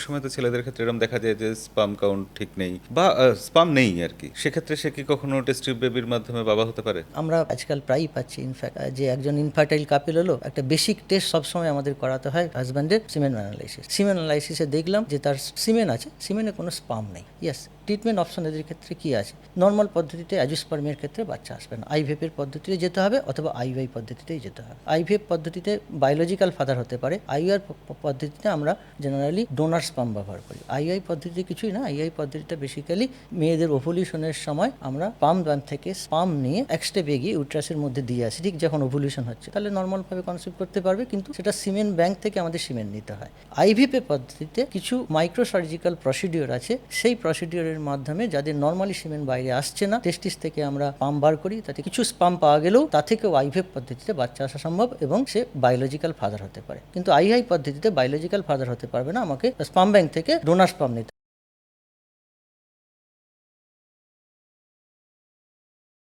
সময় তো ছেলেদের ক্ষেত্রে এরকম দেখা যায় যে স্পাম কাউন্ট ঠিক নেই বা স্পাম নেই আর কি, সেক্ষেত্রে সে কি কখনো টেস্ট টিউব বেবির মাধ্যমে বাবা হতে পারে? আমরা আজকাল প্রায়ই পাচ্ছি ইনফ্যাক্ট যে একজন ইনফার্টাইল কাপল হলো, একটা বেসিক টেস্ট সবসময় আমাদের করাতে হয় হাজব্যান্ডের সিমেন অ্যানালাইসিস। সিমেন অ্যানালাইসিসে দেখলাম যে তার সিমেন আছে, সিমেনে কোনো স্পাম নেই। ইয়াস, ট্রিটমেন্ট অপশন এদের ক্ষেত্রে কি আছে? নর্মাল পদ্ধতিতে অ্যাজিওস্পার্মিয়ার ক্ষেত্রে বাচ্চা আসবে না, আইভিএফের পদ্ধতিতে যেতে হবে অথবা আইওআই পদ্ধতিতেই যেতে হবে। আইভিএফ পদ্ধতিতে বায়োলজিক্যাল ফাদার হতে পারে, আইওআর পদ্ধতিতে আমরা জেনারেলি ডোনার স্পাম ব্যবহার করি। আইওআই পদ্ধতিতে কিছুই না, আইওআই পদ্ধতিটা বেসিক্যালি মেয়েদের ওভুলেশনের সময় আমরা পাম ব্যাংক থেকে স্পাম নিয়ে এক স্টেপ এগিয়ে ইউট্রাসের মধ্যে দিয়ে আসি। ঠিক যখন ওভুলেশন হচ্ছে তাহলে নর্মালভাবে কনসিভ করতে পারবে, কিন্তু সেটা সিমেন ব্যাংক থেকে আমাদের সিমেন নিতে হয়। আইভিএফ পদ্ধতিতে কিছু মাইক্রো সার্জিক্যাল প্রসিডিওর আছে, সেই প্রসিডিওরের মাধ্যমে যাদের নর্মালি সিমেন বাইরে আসছে না, টেস্টিস থেকে আমরা পাম বার করি, তাতে কিছু স্পাম পাওয়া গেলেও তা থেকেও আইভিএফ পদ্ধতিতে বাচ্চা আসা সম্ভব এবং সে বায়োলজিক্যাল ফাদার হতে পারে। কিন্তু আইআই পদ্ধতিতে বায়োলজিক্যাল ফাদার হতে পারবে না, আমাকে স্পাম ব্যাংক থেকে ডোনার স্পাম নিতে